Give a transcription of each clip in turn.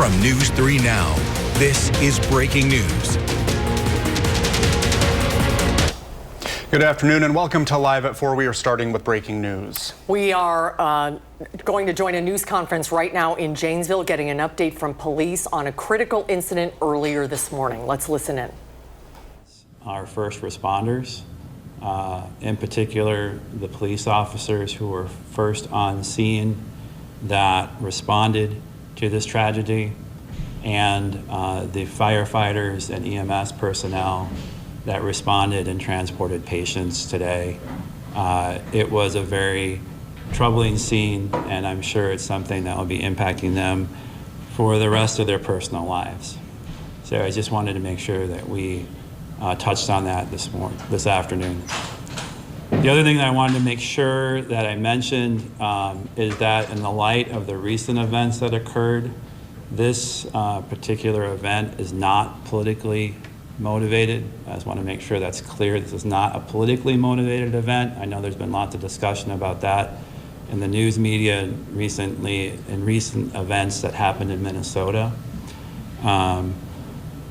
From News 3 Now, this is breaking news. Good afternoon and welcome to Live at 4. We are starting with breaking news. We are going to join a news conference right now in Janesville, getting an update from police on a critical incident earlier this morning. Let's listen in. Our first responders, in particular the police officers who were first on scene that responded to this tragedy, and the firefighters and EMS personnel that responded and transported patients today. It was a very troubling scene, and I'm sure it's something that will be impacting them for the rest of their personal lives. So I just wanted to make sure that we touched on that this afternoon. The other thing that I wanted to make sure that I mentioned is that in the light of the recent events that occurred, this particular event is not politically motivated. I just want to make sure that's clear. This is not a politically motivated event. I know there's been lots of discussion about that in the news media recently, in recent events that happened in Minnesota. And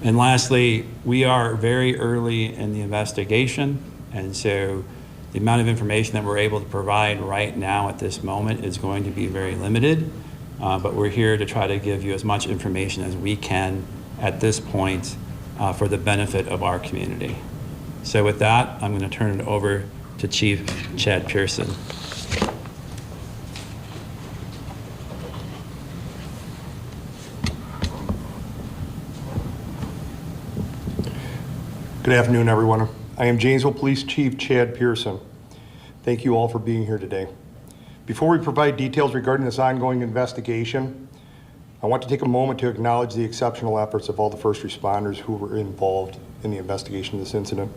lastly, we are very early in the investigation, and so the amount of information that we're able to provide right now at this moment is going to be very limited, but we're here to try to give you as much information as we can at this point for the benefit of our community. So with that, I'm going to turn it over to Chief Chad Pearson. Good afternoon, everyone. I am Janesville Police Chief Chad Pearson. Thank you all for being here today. Before we provide details regarding this ongoing investigation, I want to take a moment to acknowledge the exceptional efforts of all the first responders who were involved in the investigation of this incident.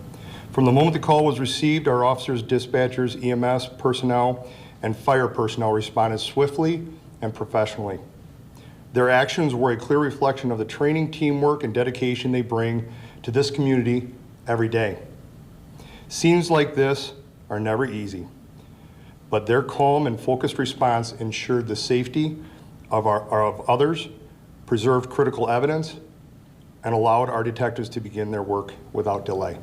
From the moment the call was received, our officers, dispatchers, EMS personnel, and fire personnel responded swiftly and professionally. Their actions were a clear reflection of the training, teamwork, and dedication they bring to this community every day. Scenes like this are never easy, but their calm and focused response ensured the safety of others, preserved critical evidence, and allowed our detectives to begin their work without delay.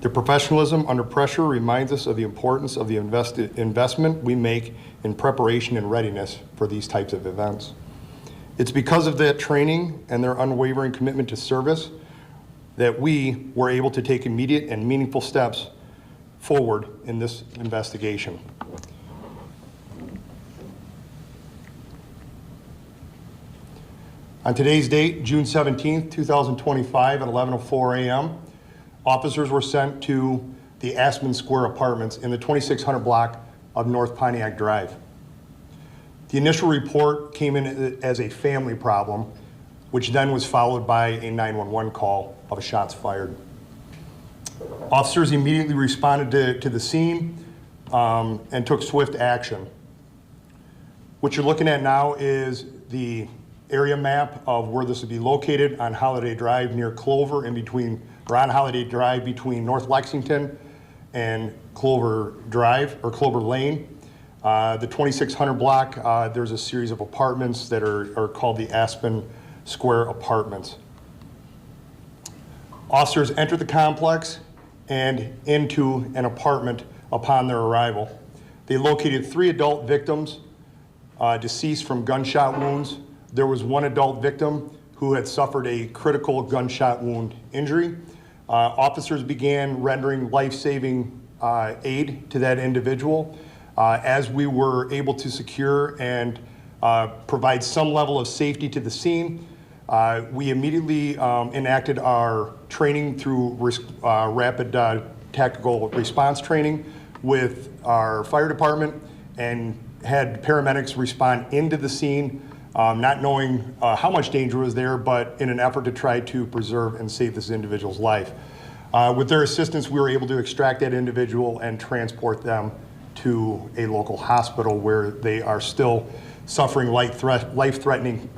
Their professionalism under pressure reminds us of the importance of the investment we make in preparation and readiness for these types of events. It's because of that training and their unwavering commitment to service that we were able to take immediate and meaningful steps forward in this investigation. On today's date, June 17th, 2025 at 11:04 a.m., officers were sent to the Aspen Square Apartments in the 2600 block of North Pontiac Drive. The initial report came in as a family problem, which then was followed by a 911 call of a shots fired. Officers immediately responded to the scene and took swift action. What you're looking at now is the area map of where this would be located on Holiday Drive near Clover, on Holiday Drive between North Lexington and Clover Drive, or Clover Lane. The 2600 block, there's a series of apartments that are called the Aspen Square Apartments. Officers entered the complex and into an apartment upon their arrival. They located 3 adult victims deceased from gunshot wounds. There was 1 adult victim who had suffered a critical gunshot wound injury. Officers began rendering life-saving aid to that individual. As we were able to secure and provide some level of safety to the scene, we immediately enacted our training through rapid tactical response training with our fire department and had paramedics respond into the scene, not knowing how much danger was there, but in an effort to try to preserve and save this individual's life. With their assistance, we were able to extract that individual and transport them to a local hospital where they are still suffering life-threatening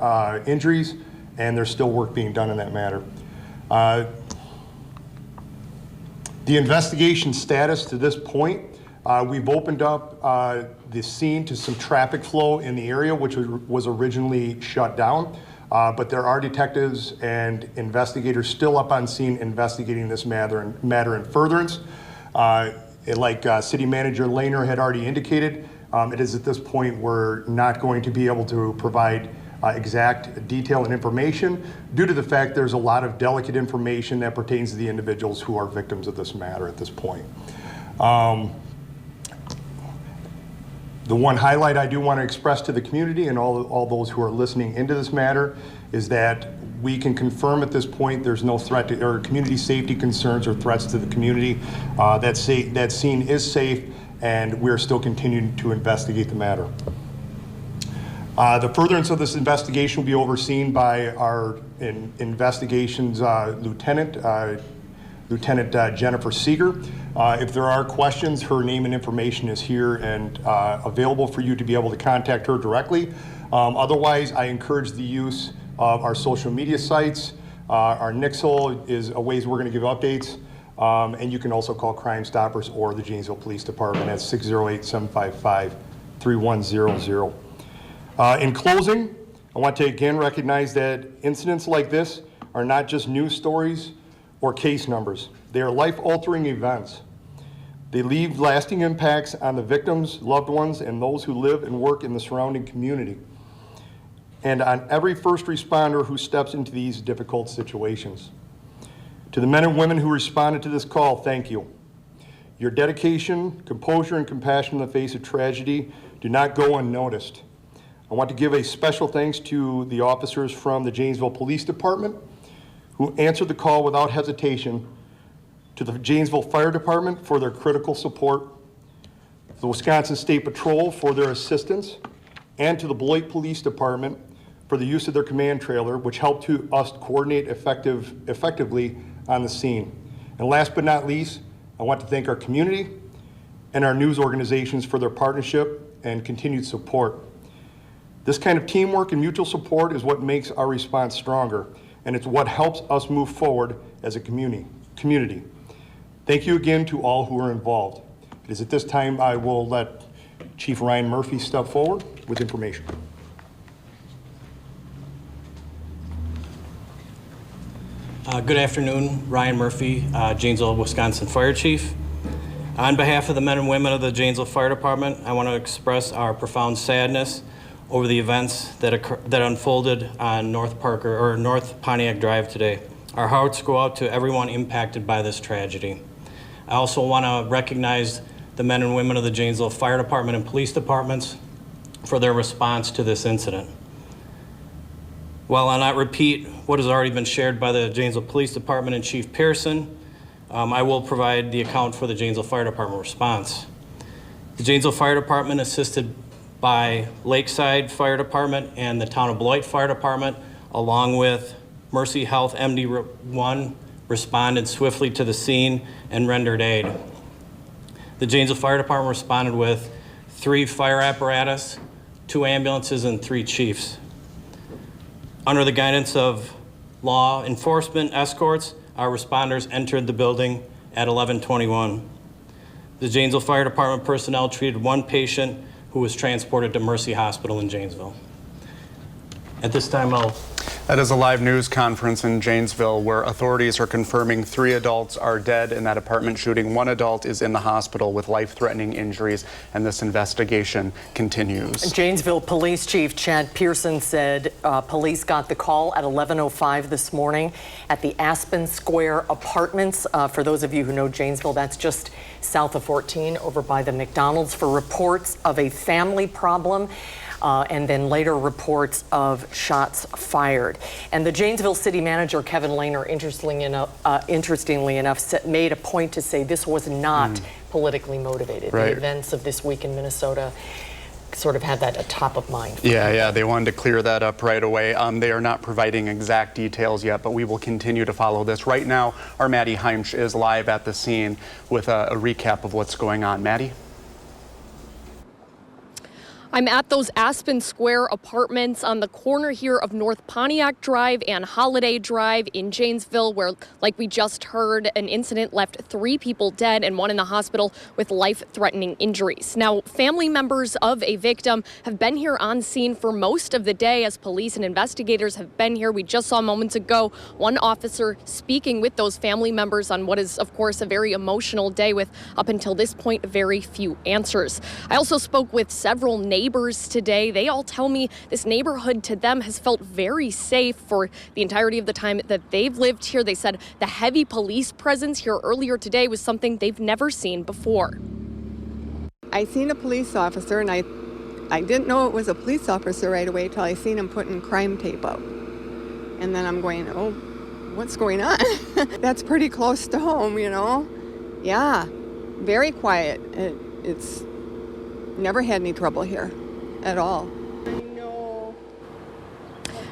injuries, and there's still work being done in that matter. The investigation status to this point, we've opened up the scene to some traffic flow in the area, which was originally shut down. but there are detectives and investigators still up on scene investigating this matter in furtherance. Like City Manager Lehner had already indicated, it is at this point we're not going to be able to provide exact detail and information due to the fact there's a lot of delicate information that pertains to the individuals who are victims of this matter at this point. The one highlight I do want to express to the community and all those who are listening into this matter is that we can confirm at this point there's no threat to or community safety concerns or threats to the community. That scene is safe, and we're still continuing to investigate the matter. The furtherance of this investigation will be overseen by our investigations Lieutenant Jennifer Seeger. If there are questions, her name and information is here and available for you to be able to contact her directly. Otherwise, I encourage the use of our social media sites. Our Nixle is a ways we're going to give updates. And you can also call Crime Stoppers or the Janesville Police Department at 608-755-3100. In closing, I want to again recognize that incidents like this are not just news stories or case numbers. They are life-altering events. They leave lasting impacts on the victims, loved ones, and those who live and work in the surrounding community, and on every first responder who steps into these difficult situations. To the men and women who responded to this call, thank you. Your dedication, composure, and compassion in the face of tragedy do not go unnoticed. I want to give a special thanks to the officers from the Janesville Police Department who answered the call without hesitation, to the Janesville Fire Department for their critical support, the Wisconsin State Patrol for their assistance, and to the Beloit Police Department for the use of their command trailer, which helped us coordinate effectively on the scene. And last but not least, I want to thank our community and our news organizations for their partnership and continued support. This kind of teamwork and mutual support is what makes our response stronger, and it's what helps us move forward as a community. Thank you again to all who are involved. It is at this time I will let Chief Ryan Murphy step forward with information. Good afternoon, Ryan Murphy, Janesville, Wisconsin Fire Chief. On behalf of the men and women of the Janesville Fire Department, I want to express our profound sadness over the events that unfolded on North Pontiac Drive today. Our hearts go out to everyone impacted by this tragedy. I also want to recognize the men and women of the Janesville Fire Department and police departments for their response to this incident. While I'll not repeat what has already been shared by the Janesville Police Department and Chief Pearson, I will provide the account for the Janesville Fire Department response. The Janesville Fire Department, assisted by Lakeside Fire Department and the Town of Beloit Fire Department, along with Mercy Health MD1, responded swiftly to the scene and rendered aid. The Janesville Fire Department responded with 3 fire apparatus, 2 ambulances, and 3 chiefs. Under the guidance of law enforcement escorts, our responders entered the building at 11:21. The Janesville Fire Department personnel treated 1 patient who was transported to Mercy Hospital in Janesville. At this time, That is a live news conference in Janesville where authorities are confirming 3 adults are dead in that apartment shooting. 1 adult is in the hospital with life-threatening injuries, and this investigation continues. Janesville Police Chief Chad Pearson said police got the call at 11:05 this morning at the Aspen Square Apartments. For those of you who know Janesville, that's just south of 14 over by the McDonald's, for reports of a family problem. And then later reports of shots fired. And the Janesville City Manager, Kevin Lehner, interestingly enough, made a point to say this was not politically motivated. Right. The events of this week in Minnesota sort of had that at top of mind. Yeah, they wanted to clear that up right away. They are not providing exact details yet, but we will continue to follow this. Right now, our Maddie Heimsch is live at the scene with a recap of what's going on. Maddie? I'm at those Aspen Square apartments on the corner here of North Pontiac Drive and Holiday Drive in Janesville, where, like we just heard, an incident left 3 people dead and 1 in the hospital with life-threatening injuries. Now, family members of a victim have been here on scene for most of the day as police and investigators have been here. We just saw moments ago one officer speaking with those family members on what is, of course, a very emotional day with, up until this point, very few answers. I also spoke with several neighbors today. They all tell me this neighborhood to them has felt very safe for the entirety of the time that they've lived here. They said the heavy police presence here earlier today was something they've never seen before. I seen a police officer, and I didn't know it was a police officer right away till I seen him putting crime tape up. And then I'm going, oh, what's going on? That's pretty close to home, you know? Yeah, very quiet. It's never had any trouble here at all.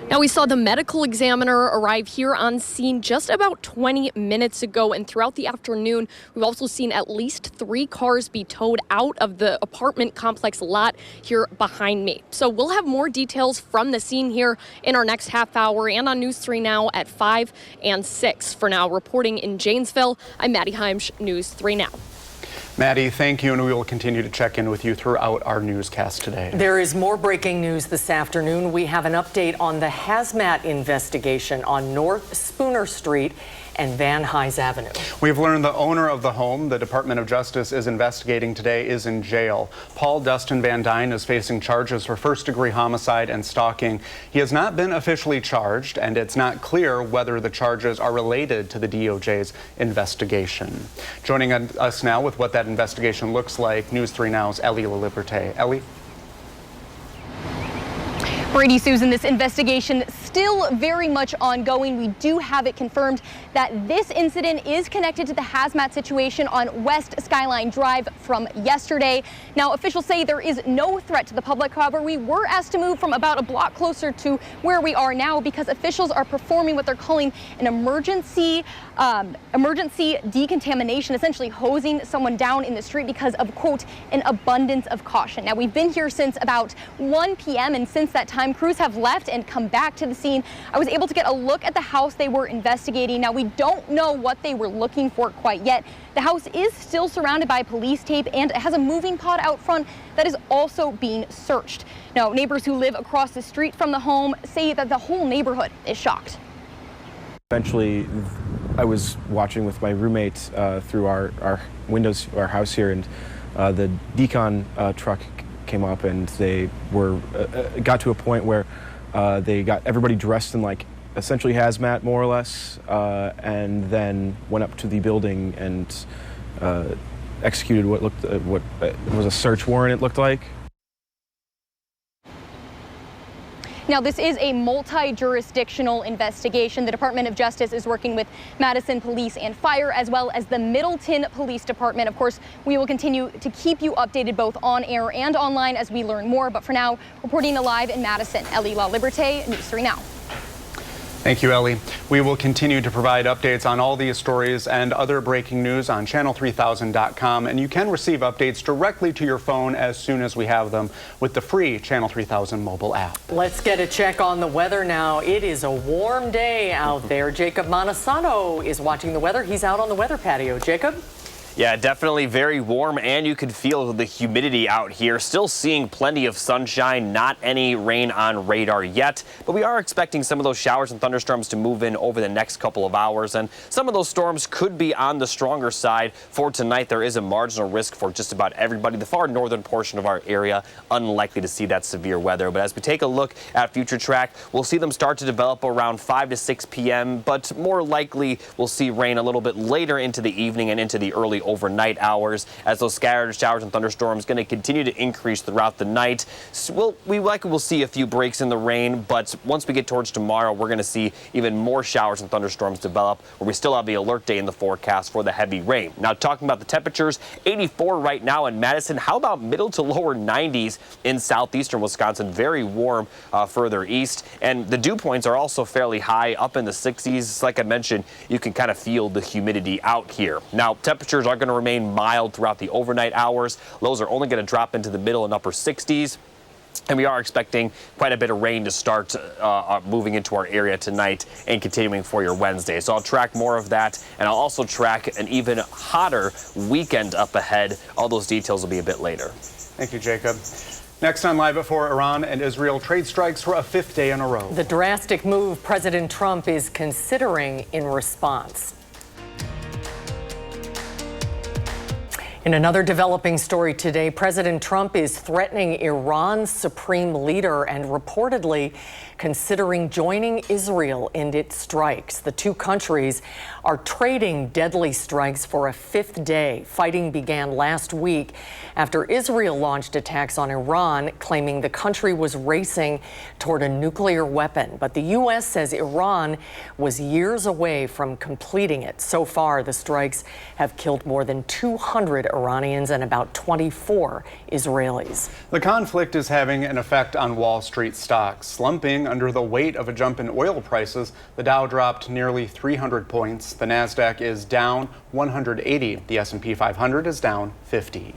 Now, we saw the medical examiner arrive here on scene just about 20 minutes ago, and throughout the afternoon, we've also seen at least 3 cars be towed out of the apartment complex lot here behind me. So we'll have more details from the scene here in our next half hour and on News 3 Now at 5 and 6. For now, reporting in Janesville, I'm Maddie Heimsch, News 3 Now. Maddie, thank you, and we will continue to check in with you throughout our newscast today. There is more breaking news this afternoon. We have an update on the hazmat investigation on North Spooner Street and Van Nuys Avenue. We've learned the owner of the home the Department of Justice is investigating today is in jail. Paul Dustin Van Dyne is facing charges for first-degree homicide and stalking. He has not been officially charged, and it's not clear whether the charges are related to the DOJ's investigation. Joining us now with what that investigation looks like, News 3 Now's Ellie LaLiberte. Ellie? Brady, Susan, this investigation still very much ongoing. We do have it confirmed that this incident is connected to the hazmat situation on West Skyline Drive from yesterday. Now, officials say there is no threat to the public. However, we were asked to move from about a block closer to where we are now because officials are performing what they're calling an emergency decontamination, essentially hosing someone down in the street because of, quote, an abundance of caution. Now, we've been here since about 1 p.m. and since that time, crews have left and come back to the scene. I was able to get a look at the house they were investigating. Now, we don't know what they were looking for quite yet. The house is still surrounded by police tape, and it has a moving pod out front that is also being searched. Now, neighbors who live across the street from the home say that the whole neighborhood is shocked. Eventually, I was watching with my roommate through our windows to our house here, and the decon truck came up, and they were got to a point where they got everybody dressed in like essentially hazmat, more or less, and then went up to the building and executed what was a search warrant. It looked like. Now, this is a multi-jurisdictional investigation. The Department of Justice is working with Madison Police and Fire, as well as the Middleton Police Department. Of course, we will continue to keep you updated both on air and online as we learn more. But for now, reporting live in Madison, Ellie LaLiberte, News 3 Now. Thank you, Ellie. We will continue to provide updates on all these stories and other breaking news on channel3000.com, and you can receive updates directly to your phone as soon as we have them with the free Channel 3000 mobile app. Let's get a check on the weather now. It is a warm day out there. Jacob Montesano is watching the weather. He's out on the weather patio. Jacob? Yeah, definitely very warm, and you can feel the humidity out here. Still seeing plenty of sunshine, not any rain on radar yet, but we are expecting some of those showers and thunderstorms to move in over the next couple of hours, and some of those storms could be on the stronger side. For tonight, there is a marginal risk for just about everybody. The far northern portion of our area, unlikely to see that severe weather. But as we take a look at future track, we'll see them start to develop around 5 to 6 p.m., but more likely we'll see rain a little bit later into the evening and into the early overnight hours, as those scattered showers and thunderstorms going to continue to increase throughout the night. So we likely will see a few breaks in the rain, but once we get towards tomorrow, we're going to see even more showers and thunderstorms develop, where we still have the alert day in the forecast for the heavy rain. Now, talking about the temperatures, 84 right now in Madison. How about middle to lower 90s in southeastern Wisconsin? Very warm further east, and the dew points are also fairly high, up in the 60s. Like I mentioned, you can kind of feel the humidity out here. Now, temperatures are going to remain mild throughout the overnight hours. Lows are only going to drop into the middle and upper 60s. And we are expecting quite a bit of rain to start moving into our area tonight and continuing for your Wednesday. So I'll track more of that, and I'll also track an even hotter weekend up ahead. All those details will be a bit later. Thank you, Jacob. Next on Live at 4, Iran and Israel trade strikes for a 5th day in a row. The drastic move President Trump is considering in response. In another developing story today, President Trump is threatening Iran's supreme leader and reportedly considering joining Israel in its strikes. The two countries are trading deadly strikes for a 5th day. Fighting began last week after Israel launched attacks on Iran, claiming the country was racing toward a nuclear weapon. But the U.S. says Iran was years away from completing it. So far, the strikes have killed more than 200 Iranians and about 24 Israelis. The conflict is having an effect on Wall Street stocks, slumping under the weight of a jump in oil prices. The Dow dropped nearly 300 points. The Nasdaq is down 180. The S&P 500 is down 50.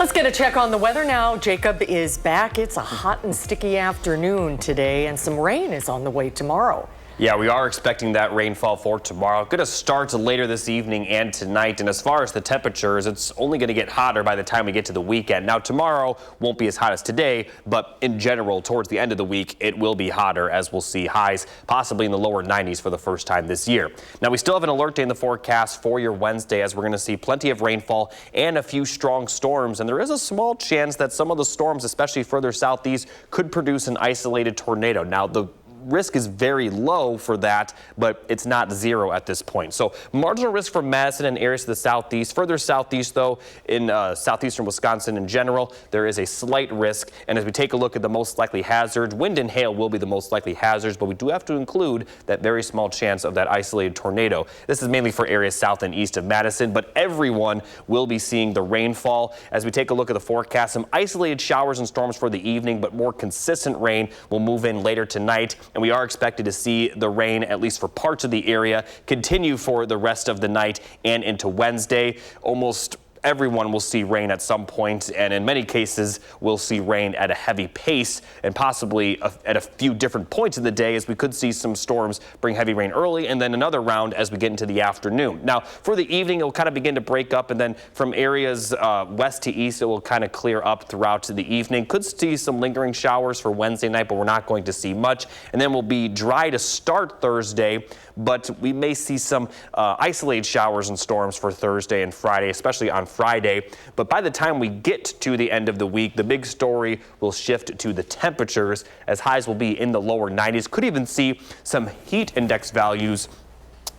Let's get a check on the weather now. Jacob is back. It's a hot and sticky afternoon today, and some rain is on the way tomorrow. Yeah, we are expecting that rainfall for tomorrow. Going to start later this evening and tonight. And as far as the temperatures, it's only going to get hotter by the time we get to the weekend. Now, tomorrow won't be as hot as today, but in general, towards the end of the week, it will be hotter, as we'll see highs possibly in the lower 90s for the first time this year. Now, we still have an alert day in the forecast for your Wednesday, as we're going to see plenty of rainfall and a few strong storms. And there is a small chance that some of the storms, especially further southeast, could produce an isolated tornado. Now, the risk is very low for that, but it's not zero at this point. So marginal risk for Madison and areas to the southeast. Further southeast, though, in southeastern Wisconsin in general, there is a slight risk. And as we take a look at the most likely hazards, wind and hail will be the most likely hazards, but we do have to include that very small chance of that isolated tornado. This is mainly for areas south and east of Madison, but everyone will be seeing the rainfall. As we take a look at the forecast, some isolated showers and storms for the evening, but more consistent rain will move in later tonight. And we are expected to see the rain, at least for parts of the area, continue for the rest of the night and into Wednesday. Almost everyone will see rain at some point, and in many cases we'll see rain at a heavy pace and possibly at a few different points in the day, as we could see some storms bring heavy rain early and then another round as we get into the afternoon. Now, for the evening, it will kind of begin to break up, and then from areas west to east, it will kind of clear up throughout the evening. Could see some lingering showers for Wednesday night, but we're not going to see much. And then we'll be dry to start Thursday, but we may see some isolated showers and storms for Thursday and Friday, especially on Friday. But by the time we get to the end of the week, the big story will shift to the temperatures, as highs will be in the lower 90s. Could even see some heat index values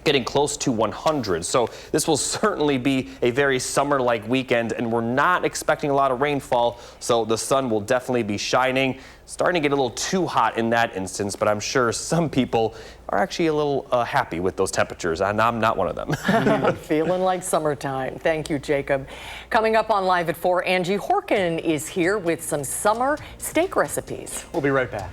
getting close to 100. So this will certainly be a very summer-like weekend, and we're not expecting a lot of rainfall, so the sun will definitely be shining. Starting to get a little too hot in that instance, but I'm sure some people are actually a little happy with those temperatures, and I'm not one of them. Feeling like summertime. Thank you, Jacob. Coming up on Live at 4, Angie Horkin is here with some summer steak recipes. We'll be right back.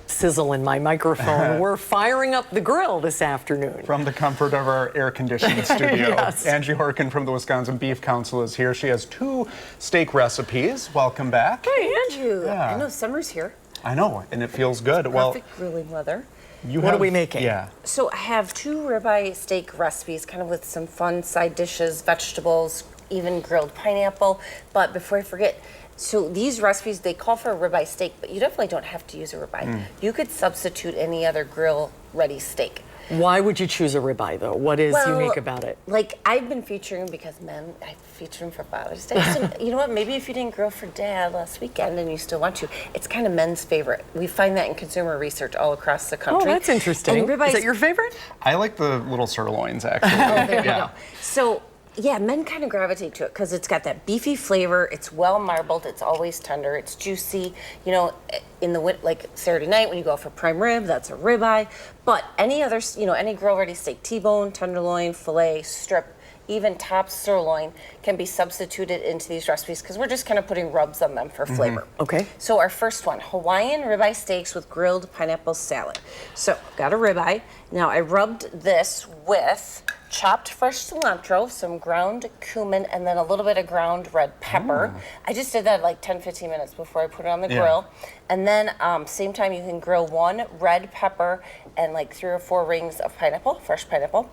Sizzle in my microphone. We're firing up the grill this afternoon. From the comfort of our air-conditioned studio, Yes. Angie Horkin from the Wisconsin Beef Council is here. She has 2 steak recipes. Welcome back. Hey, Angie. Yeah. I know summer's here. I know, and it feels good. Perfect grilling weather. What are we making? Yeah. So I have 2 ribeye steak recipes, kind of with some fun side dishes, vegetables, even grilled pineapple. But before I forget, so these recipes, they call for a ribeye steak, but you definitely don't have to use a ribeye. You could substitute any other grill-ready steak. Why would you choose a ribeye, though? What is unique about it? Like, I've been featuring, because I feature them for Father's Day. So, you know what? Maybe if you didn't grill for Dad last weekend and you still want to, it's kind of men's favorite. We find that in consumer research all across the country. Oh, that's interesting. And ribeyes, is it your favorite? I like the little sirloins, actually. there you go. So, yeah, men kind of gravitate to it because it's got that beefy flavor. It's well marbled. It's always tender. It's juicy. You know, in the like Saturday night when you go out for prime rib, that's a ribeye. But any other, any grill-ready steak, T-bone, tenderloin, fillet, strip, even top sirloin can be substituted into these recipes because we're just kind of putting rubs on them for flavor. Okay. So our first one, Hawaiian ribeye steaks with grilled pineapple salad. So got a ribeye. Now I rubbed this with chopped fresh cilantro, some ground cumin, and then a little bit of ground red pepper. I just did that like 10-15 minutes before I put it on the grill. And then same time you can grill 1 red pepper and like 3 or 4 rings of pineapple, fresh pineapple.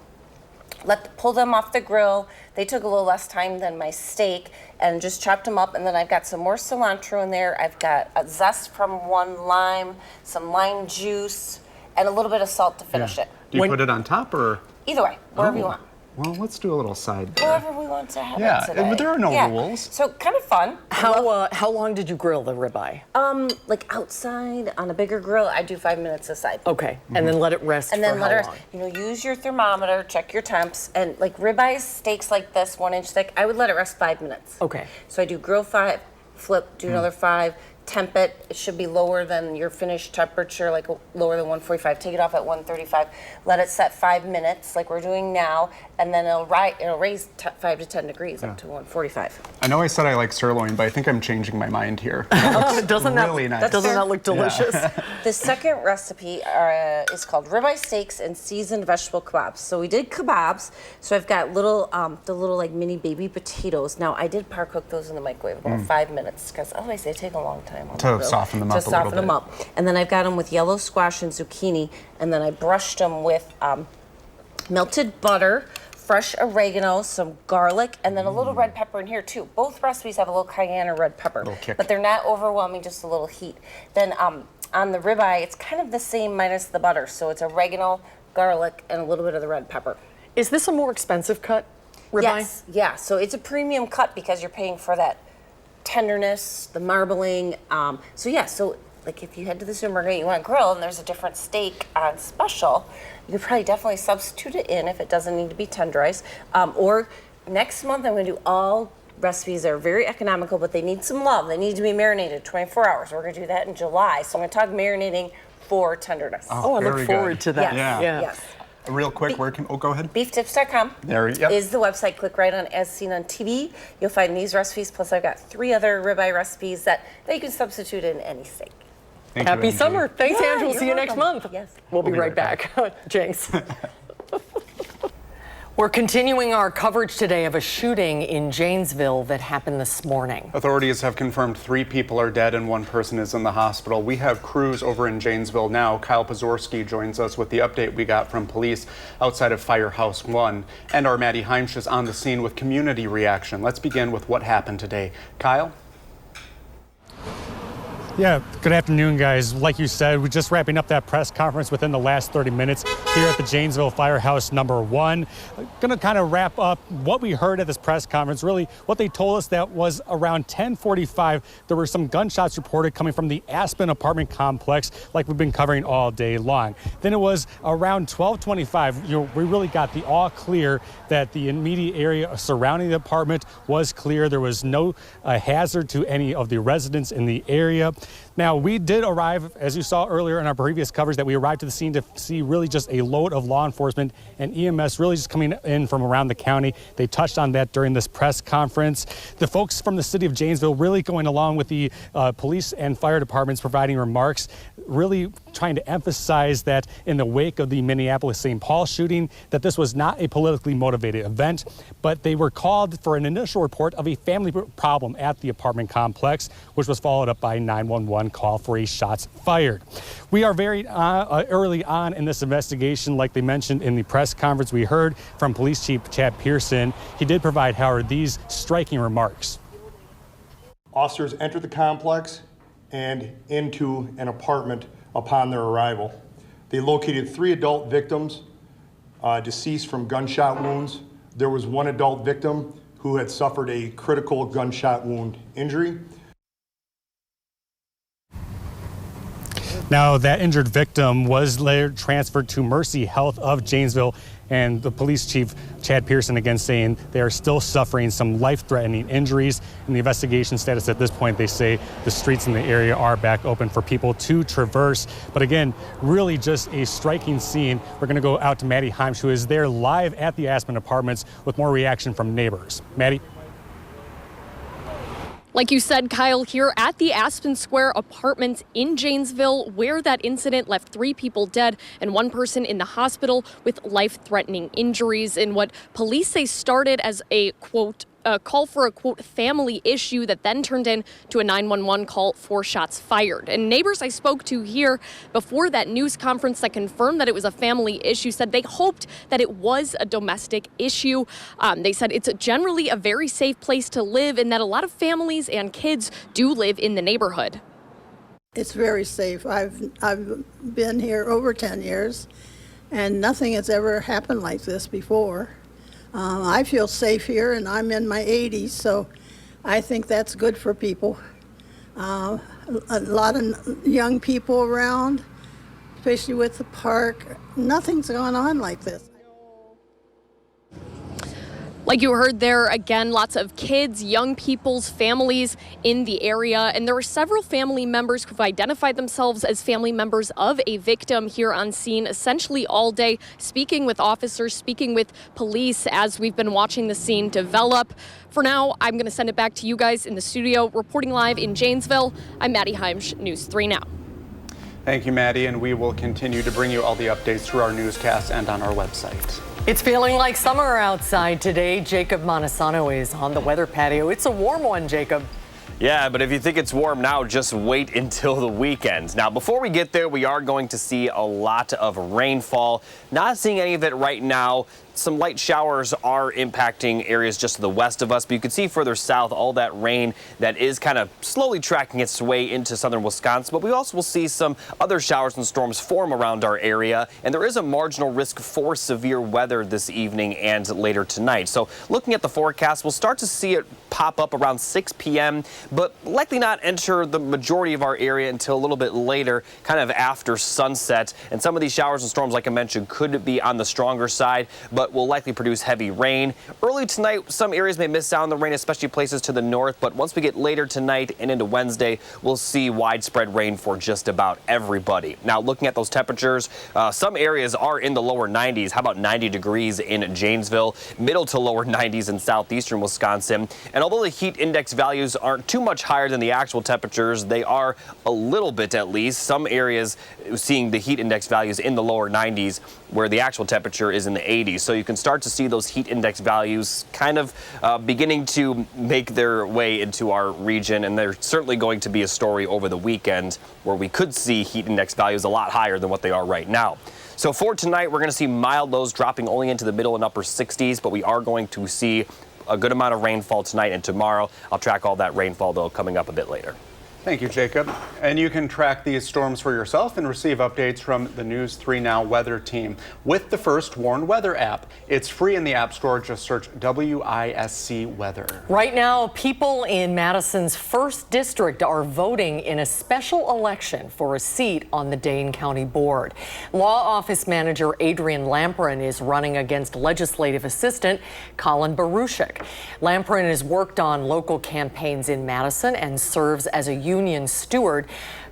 Pull them off the grill. They took a little less time than my steak, and just chopped them up. And then I've got some more cilantro in there. I've got a zest from 1 lime, some lime juice, and a little bit of salt to finish it. Do you put it on top or? Either way, wherever you want. Well, let's do a little side there. Wherever we want to have it today. But there are no rules. So kind of fun. How long did you grill the ribeye? Like outside on a bigger grill, I do 5 minutes aside. Okay, and then let it rest And then for let how her, long? you know, use your thermometer, check your temps, and like ribeye steaks like this, 1 inch thick, I would let it rest 5 minutes. Okay. So I do grill 5, flip, do another 5, temp it. It should be lower than your finished temperature, like lower than 145. Take it off at 135. Let it set 5 minutes, like we're doing now, and then it'll raise 5 to 10 degrees up to 145. I know I said I like sirloin, but I think I'm changing my mind here. Doesn't really nice. Doesn't that look delicious? The second recipe is called ribeye steaks and seasoned vegetable kebabs. So we did kebabs. So I've got the little like mini baby potatoes. Now I did par cook those in the microwave about 5 minutes because otherwise they take a long time on the grill. Soften them up to soften them up. And then I've got them with yellow squash and zucchini, and then I brushed them with melted butter, fresh oregano, some garlic, and then a little red pepper in here too. Both recipes have a little cayenne or red pepper, but they're not overwhelming, just a little heat. Then on the ribeye, it's kind of the same minus the butter. So it's oregano, garlic, and a little bit of the red pepper. Is this a more expensive cut ribeye? Yes, yeah. So it's a premium cut because you're paying for that tenderness, the marbling. So like if you head to the supermarket, you want to grill, and there's a different steak on special, you could probably definitely substitute it in if it doesn't need to be tenderized. Or next month, I'm going to do all recipes that are very economical, but they need some love. They need to be marinated 24 hours. We're going to do that in July. So I'm going to talk marinating for tenderness. Oh, I look forward to that. Yes. Real quick, where can, go ahead. Beeftips.com is the website. Click right on As Seen on TV. You'll find these recipes, plus I've got 3 other ribeye recipes that you can substitute in any steak. Happy summer. Thanks, Andrew. We'll see you next welcome. month. Yes. We'll be right back. Jinx. We're continuing our coverage today of a shooting in Janesville that happened this morning. Authorities have confirmed 3 people are dead and 1 person is in the hospital. We have crews over in Janesville now. Kyle Pazorski joins us with the update we got from police outside of Firehouse 1. And our Maddie Heimsch is on the scene with community reaction. Let's begin with what happened today. Kyle? Yeah, good afternoon, guys. Like you said, we're just wrapping up that press conference within the last 30 minutes here at the Janesville Firehouse number 1. Gonna kind of wrap up what we heard at this press conference. Really, what they told us that was around 10:45, there were some gunshots reported coming from the Aspen apartment complex, like we've been covering all day long. Then it was around 12:25, we really got the all clear that the immediate area surrounding the apartment was clear. There was no hazard to any of the residents in the area. Now, we did arrive, as you saw earlier in our previous coverage, that we arrived to the scene to see really just a load of law enforcement and EMS really just coming in from around the county. They touched on that during this press conference. The folks from the city of Janesville really going along with the police and fire departments providing remarks, really trying to emphasize that in the wake of the Minneapolis-St. Paul shooting, that this was not a politically motivated event, but they were called for an initial report of a family problem at the apartment complex, which was followed up by 911 call for a shots fired. We are very early on in this investigation. Like they mentioned in the press conference, we heard from Police Chief Chad Pearson. He did provide, however, these striking remarks. Officers entered the complex and into an apartment upon their arrival. They located 3 adult victims deceased from gunshot wounds. There was 1 adult victim who had suffered a critical gunshot wound injury. Now, that injured victim was later transferred to Mercy Health of Janesville, and the police chief, Chad Pearson, again saying they are still suffering some life-threatening injuries. In the investigation status at this point, they say the streets in the area are back open for people to traverse. But again, really just a striking scene. We're going to go out to Maddie Heimsch, who is there live at the Aspen Apartments with more reaction from neighbors. Maddie? Like you said, Kyle, here at the Aspen Square Apartments in Janesville, where that incident left 3 people dead and 1 person in the hospital with life-threatening injuries in what police say started as a, quote, a call for a, quote, family issue that then turned into a 911 call for shots fired. And neighbors I spoke to here before that news conference that confirmed that it was a family issue said they hoped that it was a domestic issue. They said it's generally a very safe place to live and that a lot of families and kids do live in the neighborhood. It's very safe. I've been here over 10 years and nothing has ever happened like this before. I feel safe here, and I'm in my 80s, so I think that's good for people. A lot of young people around, especially with the park. Nothing's gone on like this. Like you heard there, again, lots of kids, young people's families in the area. And there were several family members who've identified themselves as family members of a victim here on scene essentially all day, speaking with officers, speaking with police as we've been watching the scene develop. For now, I'm going to send it back to you guys in the studio. Reporting live in Janesville, I'm Maddie Heimsch, News 3 Now. Thank you, Maddie, and we will continue to bring you all the updates through our newscasts and on our website. It's feeling like summer outside today. Jacob Montesano is on the weather patio. It's a warm one, Jacob. Yeah, but if you think it's warm now, just wait until the weekend. Now, before we get there, we are going to see a lot of rainfall. Not seeing any of it right now. Some light showers are impacting areas just to the west of us, but you can see further south all that rain that is kind of slowly tracking its way into southern Wisconsin. But we also will see some other showers and storms form around our area, and there is a marginal risk for severe weather this evening and later tonight. So looking at the forecast, we'll start to see it pop up around 6 p.m., but likely not enter the majority of our area until a little bit later, kind of after sunset. And some of these showers and storms, like I mentioned, could be on the stronger side, but will likely produce heavy rain. Early tonight, some areas may miss out on the rain, especially places to the north, but once we get later tonight and into Wednesday, we'll see widespread rain for just about everybody. Now, looking at those temperatures, some areas are in the lower 90s. How about 90 degrees in Janesville, middle to lower 90s in southeastern Wisconsin. And although the heat index values aren't too much higher than the actual temperatures, they are a little bit at least. Some areas seeing the heat index values in the lower 90s, where the actual temperature is in the 80s. So you can start to see those heat index values kind of beginning to make their way into our region. And there's certainly going to be a story over the weekend where we could see heat index values a lot higher than what they are right now. So for tonight, we're going to see mild lows dropping only into the middle and upper 60s, but we are going to see a good amount of rainfall tonight and tomorrow. I'll track all that rainfall, though, coming up a bit later. Thank you, Jacob. And you can track these storms for yourself and receive updates from the News 3 Now weather team with the First Warn Weather app. It's free in the App Store. Just search WISC Weather. Right now, people in Madison's 1st District are voting in a special election for a seat on the Dane County Board. Law Office Manager Adrian Lamprun is running against Legislative Assistant Colin Baruchik. Lamprun has worked on local campaigns in Madison and serves as a union steward.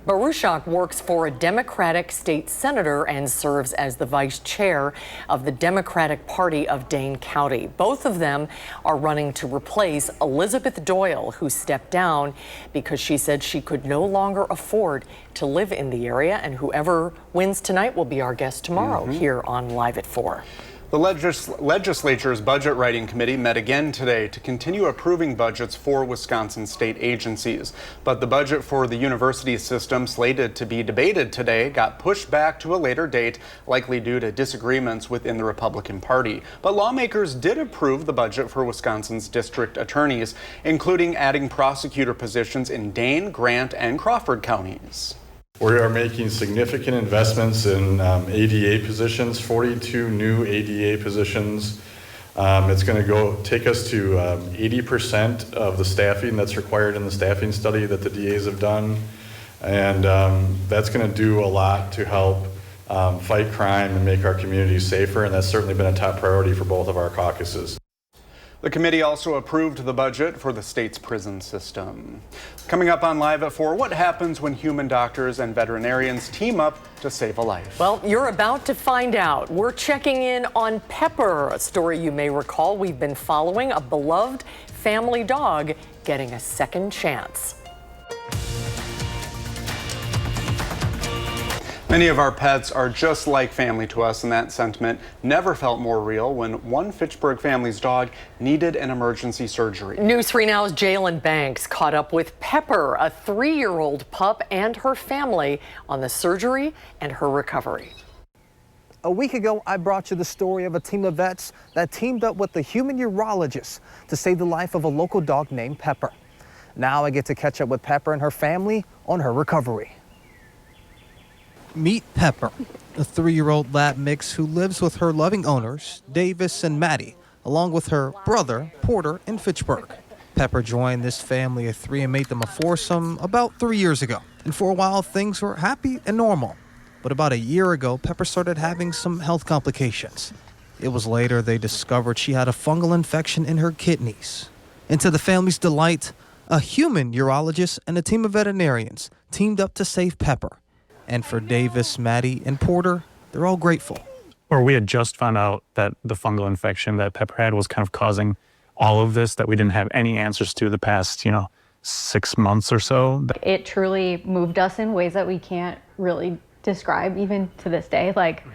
Baruchik works for a Democratic state senator and serves as the vice chair of the Democratic Party of Dane County. Both of them are running to replace Elizabeth Doyle, who stepped down because she said she could no longer afford to live in the area. And whoever wins tonight will be our guest tomorrow here on Live at 4. The legislature's budget writing committee met again today to continue approving budgets for Wisconsin state agencies. But the budget for the university system, slated to be debated today, got pushed back to a later date, likely due to disagreements within the Republican Party. But lawmakers did approve the budget for Wisconsin's district attorneys, including adding prosecutor positions in Dane, Grant, and Crawford counties. We are making significant investments in ADA positions, 42 new ADA positions. It's going to take us to 80% of the staffing that's required in the staffing study that the DAs have done. And that's going to do a lot to help fight crime and make our communities safer. And that's certainly been a top priority for both of our caucuses. The committee also approved the budget for the state's prison system. Coming up on Live at 4, what happens when human doctors and veterinarians team up to save a life? Well, you're about to find out. We're checking in on Pepper, a story you may recall we've been following, a beloved family dog getting a second chance. Many of our pets are just like family to us, and that sentiment never felt more real when one Fitchburg family's dog needed an emergency surgery. News 3 Now's Jalen Banks caught up with Pepper, a 3-year-old pup, and her family on the surgery and her recovery. A week ago, I brought you the story of a team of vets that teamed up with the human urologist to save the life of a local dog named Pepper. Now I get to catch up with Pepper and her family on her recovery. Meet Pepper, a 3-year-old lab mix who lives with her loving owners, Davis and Maddie, along with her brother, Porter, in Fitchburg. Pepper joined this family of 3 and made them a foursome about 3 years ago. And for a while, things were happy and normal. But about a year ago, Pepper started having some health complications. It was later they discovered she had a fungal infection in her kidneys. And to the family's delight, a human urologist and a team of veterinarians teamed up to save Pepper. And for Davis, Maddie, and Porter, they're all grateful. Or we had just found out that the fungal infection that Pepper had was kind of causing all of this that we didn't have any answers to the past, 6 months or so. It truly moved us in ways that we can't really describe even to this day. Like,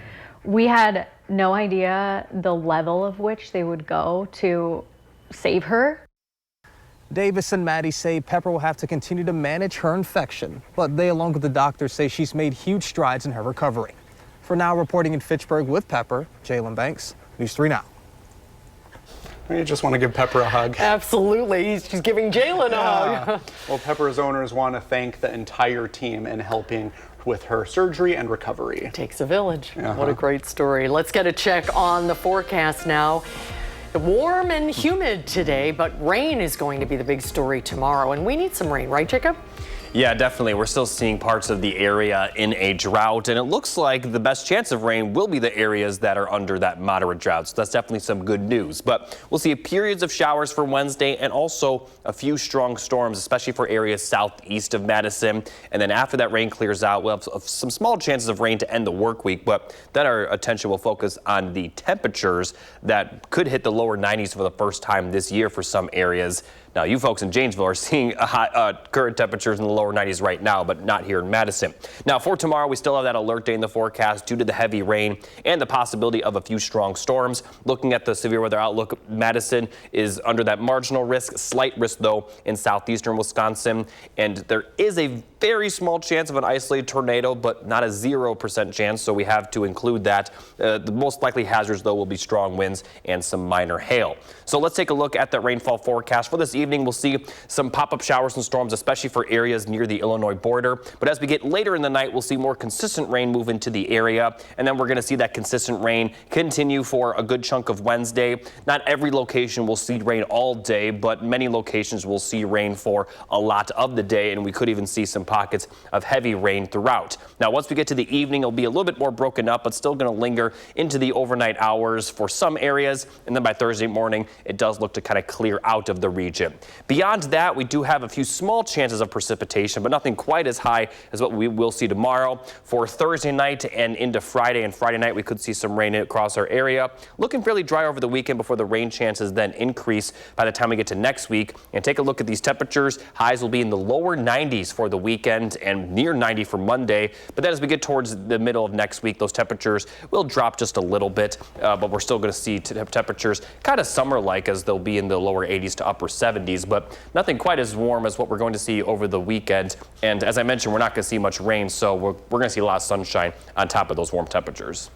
we had no idea the level of which they would go to save her. Davis and Maddie say Pepper will have to continue to manage her infection, but they, along with the doctors, say she's made huge strides in her recovery. For now, reporting in Fitchburg with Pepper, Jalen Banks, News 3 Now. You just want to give Pepper a hug. Absolutely. She's giving Jalen a hug. Well, Pepper's owners want to thank the entire team in helping with her surgery and recovery. It takes a village. What a great story. Let's get a check on the forecast now. Warm and humid today, but rain is going to be the big story tomorrow, and we need some rain, right, Jacob? Yeah, definitely. We're still seeing parts of the area in a drought, and it looks like the best chance of rain will be the areas that are under that moderate drought. So that's definitely some good news. But we'll see periods of showers for Wednesday and also a few strong storms, especially for areas southeast of Madison. And then after that rain clears out, we'll have some small chances of rain to end the work week, but then our attention will focus on the temperatures that could hit the lower 90s for the first time this year for some areas. Now, you folks in Janesville are seeing current temperatures in the lower 90s right now, but not here in Madison. Now, for tomorrow, we still have that alert day in the forecast due to the heavy rain and the possibility of a few strong storms. Looking at the severe weather outlook, Madison is under that marginal risk, slight risk, though, in southeastern Wisconsin. And there is a very small chance of an isolated tornado, but not a 0% chance, so we have to include that. The most likely hazards, though, will be strong winds and some minor hail. So let's take a look at the rainfall forecast. For this evening, we'll see some pop-up showers and storms, especially for areas near the Illinois border. But as we get later in the night, we'll see more consistent rain move into the area, and then we're going to see that consistent rain continue for a good chunk of Wednesday. Not every location will see rain all day, but many locations will see rain for a lot of the day, and we could even see some pockets of heavy rain throughout. Now, once we get to the evening, it'll be a little bit more broken up, but still going to linger into the overnight hours for some areas, and then by Thursday morning, it does look to kind of clear out of the region. Beyond that, we do have a few small chances of precipitation, but nothing quite as high as what we will see tomorrow. For Thursday night and into Friday and Friday night, we could see some rain across our area. Looking fairly dry over the weekend before the rain chances then increase by the time we get to next week. And take a look at these temperatures. Highs will be in the lower 90s for the weekend and near 90 for Monday. But then as we get towards the middle of next week, those temperatures will drop just a little bit, but we're still going to see temperatures kind of summer-like, as they'll be in the lower 80s to upper 70s, but nothing quite as warm as what we're going to see over the weekend. And as I mentioned, we're not going to see much rain, so we're going to see a lot of sunshine on top of those warm temperatures.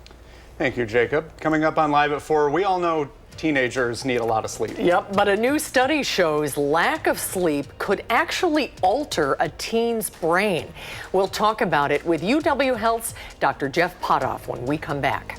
Thank you, Jacob. Coming up on Live at 4, we all know teenagers need a lot of sleep. Yep, but a new study shows lack of sleep could actually alter a teen's brain. We'll talk about it with UW Health's Dr. Jeff Potoff when we come back.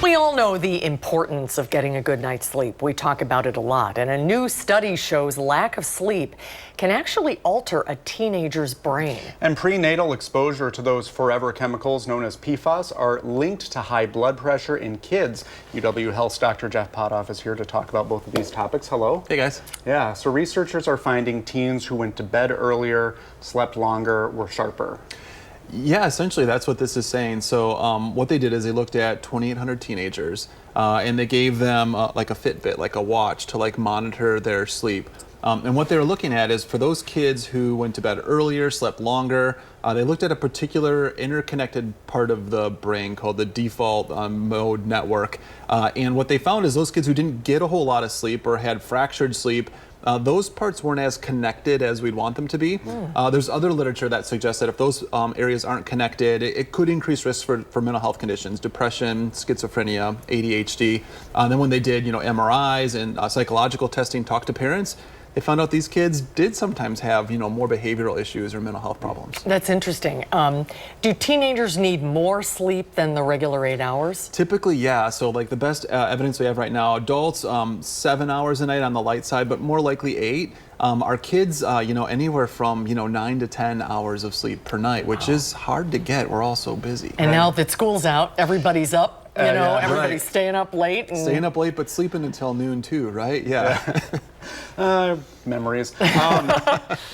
We all know the importance of getting a good night's sleep. We talk about it a lot, and a new study shows lack of sleep can actually alter a teenager's brain. And prenatal exposure to those forever chemicals known as PFAS are linked to high blood pressure in kids. UW Health's Dr. Jeff Potoff is here to talk about both of these topics. Hello. Hey, guys. Yeah, so researchers are finding teens who went to bed earlier, slept longer, were sharper. Yeah, essentially that's what this is saying. So what they did is they looked at 2,800 teenagers and they gave them like a Fitbit, like a watch to like monitor their sleep. And what they were looking at is for those kids who went to bed earlier, slept longer, they looked at a particular interconnected part of the brain called the default mode network. And what they found is those kids who didn't get a whole lot of sleep or had fractured sleep, those parts weren't as connected as we'd want them to be. There's other literature that suggests that if those areas aren't connected, it could increase risk for mental health conditions, depression, schizophrenia, ADHD. Then when they did, MRIs and psychological testing, talked to parents, they found out these kids did sometimes have, more behavioral issues or mental health problems. That's interesting. Do teenagers need more sleep than the regular 8 hours? Typically, yeah. So like the best evidence we have right now, adults, 7 hours a night on the light side, but more likely 8. Our kids, anywhere from, 9 to 10 hours of sleep per night, which is hard to get. We're all so busy. And now that school's out, everybody's up. Everybody's staying up late. Staying up late, but sleeping until noon too, right? Yeah. Memories.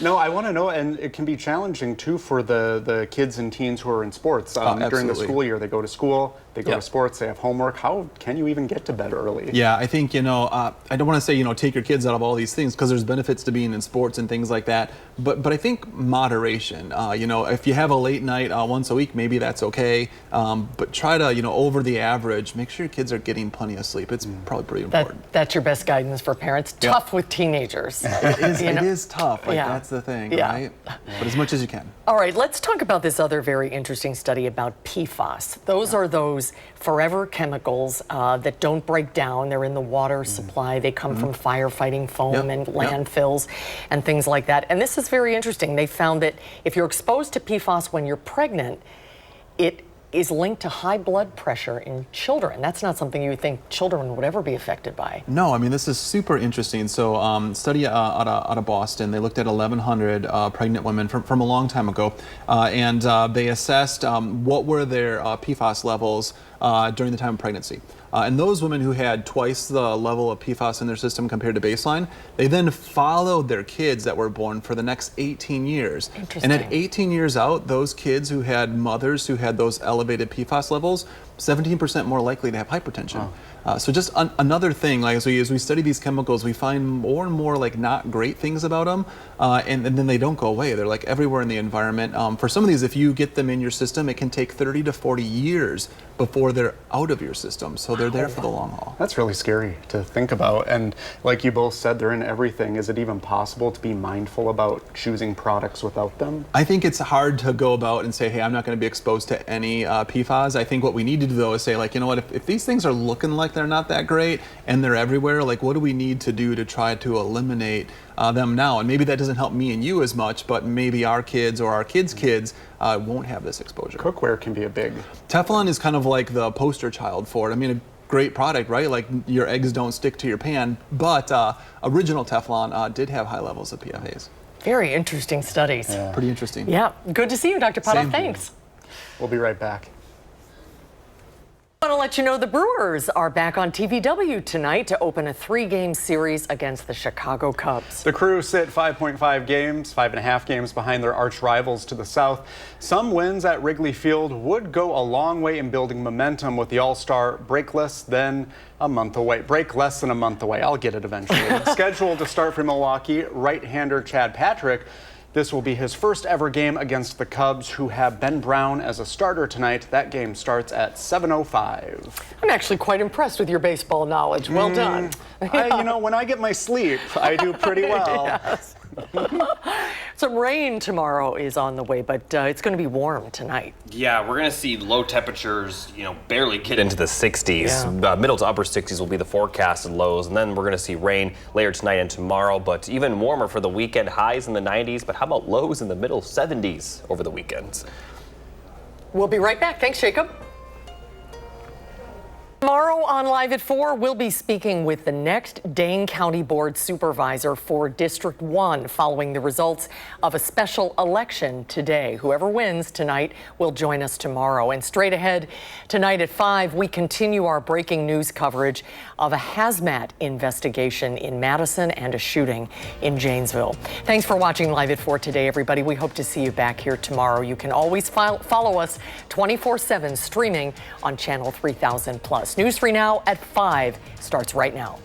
No, I want to know, and it can be challenging too for the kids and teens who are in sports. During the school year, they go to school, they go to sports, they have homework. How can you even get to bed early? Yeah, I think, I don't want to say, take your kids out of all these things because there's benefits to being in sports and things like that. But I think moderation, if you have a late night once a week, maybe that's okay. But try to, over the average, make sure your kids are getting plenty of sleep. It's probably pretty important. That's your best guidance for parents. Tough with teenagers. It is tough. That's the thing, right? But as much as you can. All right, let's talk about this other very interesting study about PFAS. Those are those forever chemicals that don't break down. They're in the water supply. They come from firefighting foam and landfills and things like that. And this is very interesting. They found that if you're exposed to PFAS when you're pregnant, it is linked to high blood pressure in children. That's not something you would think children would ever be affected by. No, I mean, this is super interesting. So study out of Boston, they looked at 1,100 pregnant women from a long time ago, and they assessed what were their PFAS levels during the time of pregnancy. And those women who had twice the level of PFAS in their system compared to baseline, they then followed their kids that were born for the next 18 years. And at 18 years out, those kids who had mothers who had those elevated PFAS levels, 17% more likely to have hypertension. So just another thing, like as we study these chemicals, we find more and more like not great things about them, and then they don't go away. They're like everywhere in the environment. For some of these, if you get them in your system, it can take 30 to 40 years before they're out of your system. So they're there for the long haul. That's really scary to think about. And like you both said, they're in everything. Is it even possible to be mindful about choosing products without them? I think it's hard to go about and say, hey, I'm not going to be exposed to any PFAS. I think what we need to do though is say, like, you know what, if these things are looking like they're not that great and they're everywhere, like what do we need to do to try to eliminate them now? And maybe that doesn't help me and you as much, but maybe our kids or our kids' kids won't have this exposure. Cookware can be a big... Teflon is kind of like the poster child for it. I mean, a great product, right? Like your eggs don't stick to your pan, but original Teflon did have high levels of PFAS. Very interesting studies. Yeah. Pretty interesting. Yeah, good to see you, Dr. Puddle. Thanks. We'll be right back. I want to let you know the Brewers are back on TVW tonight to open a 3-game series against the Chicago Cubs. The Crew sit 5.5 games, 5.5 games behind their arch rivals to the south. Some wins at Wrigley Field would go a long way in building momentum with the All-Star break less than a month away. Break less than a month away. I'll get it eventually. Scheduled to start for Milwaukee, right-hander Chad Patrick. This will be his first ever game against the Cubs, who have Ben Brown as a starter tonight. That game starts at 7:05. I'm actually quite impressed with your baseball knowledge. Well done. When I get my sleep, I do pretty well. Yes. Some rain tomorrow is on the way, but it's going to be warm tonight. Yeah, we're going to see low temperatures, barely get into the 60s. Middle to upper 60s will be the forecasted lows, and then we're going to see rain later tonight and tomorrow, but even warmer for the weekend. Highs in the 90s, but how about lows in the middle 70s over the weekends? We'll be right back. Thanks, Jacob. Tomorrow on Live at 4, we'll be speaking with the next Dane County Board Supervisor for District 1 following the results of a special election today. Whoever wins tonight will join us tomorrow. And straight ahead tonight at 5, we continue our breaking news coverage of a hazmat investigation in Madison and a shooting in Janesville. Thanks for watching Live at 4 today, everybody. We hope to see you back here tomorrow. You can always follow us 24/7 streaming on Channel 3000+. News Free Now at 5 starts right now.